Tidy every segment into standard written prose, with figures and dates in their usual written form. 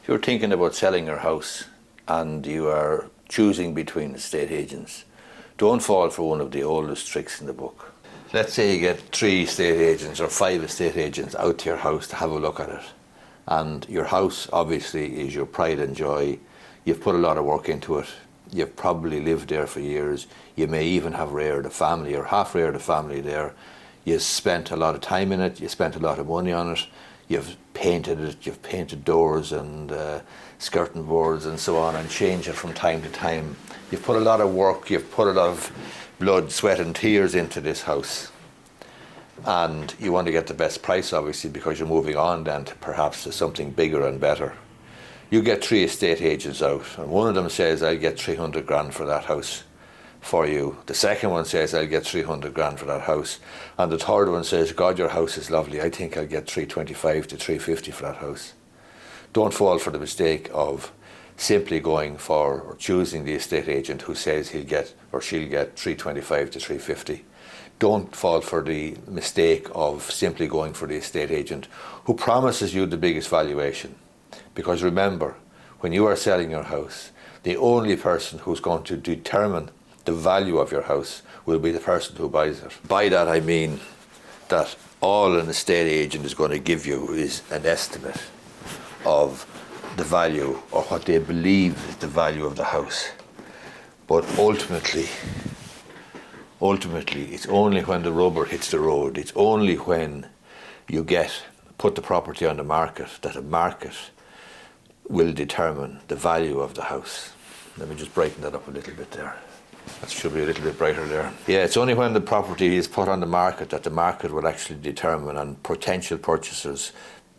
If you're thinking about selling your house and you are choosing between estate agents, don't fall for one of the oldest tricks in the book. Let's say you get 3 estate agents or 5 estate agents out to your house to have a look at it. And your house obviously is your pride and joy. You've put a lot of work into it. You've probably lived there for years. You may even have reared a family or half reared a family there. You've spent a lot of time in it. You spent a lot of money on it. You've painted it. You've painted doors and skirting boards and so on, and changed it from time to time. You've put a lot of work. You've put a lot of blood, sweat and tears into this house. And you want to get the best price, obviously, because you're moving on then to perhaps to something bigger and better. You get 3 estate agents out, and one of them says, I'll get 300 grand for that house for you. The second one says, I'll get 300 grand for that house. And the third one says, God, your house is lovely. I think I'll get 325 to 350 for that house. Don't fall for the mistake of simply going for or choosing the estate agent who says he'll get or she'll get 325 to 350. Don't fall for the mistake of simply going for the estate agent who promises you the biggest valuation. Because remember, when you are selling your house, the only person who's going to determine the value of your house will be the person who buys it. By that I mean that all an estate agent is going to give you is an estimate of the value or what they believe is the value of the house. But ultimately, it's only when the rubber hits the road, it's only when you put the property on the market that the market will determine the value of the house. Let me just brighten that up a little bit there. That should be a little bit brighter there. Yeah, it's only when the property is put on the market that the market will actually determine, and potential purchasers,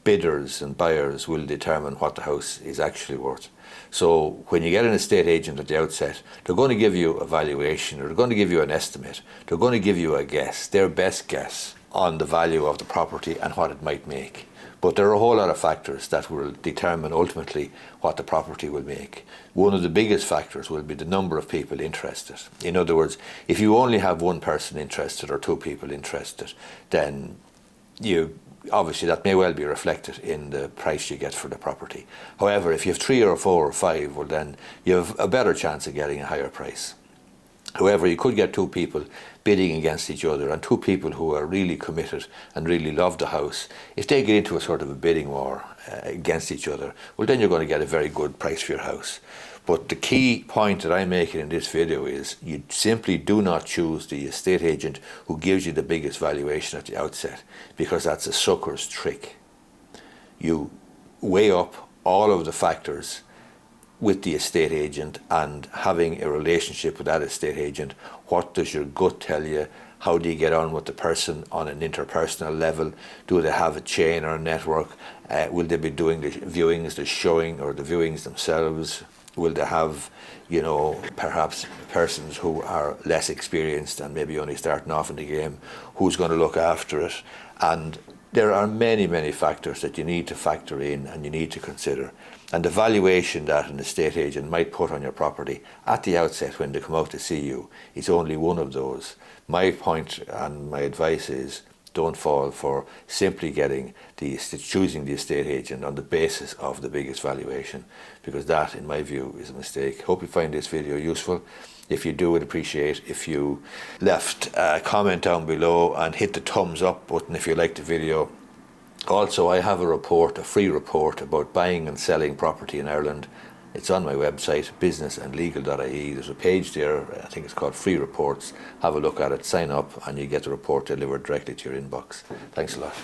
bidders and buyers will determine what the house is actually worth. So when you get an estate agent at the outset, they're going to give you a valuation, or they're going to give you an estimate, they're going to give you a guess, their best guess on the value of the property and what it might make. But there are a whole lot of factors that will determine ultimately what the property will make. One of the biggest factors will be the number of people interested. In other words, if you only have one person interested or 2 people interested, then obviously that may well be reflected in the price you get for the property. However, if you have 3 or 4 or 5, well then you have a better chance of getting a higher price. However, you could get 2 people bidding against each other, and 2 people who are really committed and really love the house. If they get into a sort of a bidding war against each other, well then you're going to get a very good price for your house. But the key point that I'm making in this video is you simply do not choose the estate agent who gives you the biggest valuation at the outset, because that's a sucker's trick. You weigh up all of the factors with the estate agent, and having a relationship with that estate agent. What does your gut tell you? How do you get on with the person on an interpersonal level? Do they have a chain or a network? Will they be doing the viewings, the showing or the viewings themselves? Will they have, perhaps persons who are less experienced and maybe only starting off in the game? Who's going to look after it? And there are many, many factors that you need to factor in and you need to consider. And the valuation that an estate agent might put on your property at the outset when they come out to see you is only one of those. My point and my advice is don't fall for simply choosing the estate agent on the basis of the biggest valuation, because that, in my view, is a mistake. Hope you find this video useful. If you do, I'd appreciate if you left a comment down below and hit the thumbs up button if you liked the video. Also, I have a free report about buying and selling property in Ireland. It's on my website, businessandlegal.ie. There's a page there, I think it's called Free Reports. Have a look at it, sign up, and you get the report delivered directly to your inbox. Thanks a lot.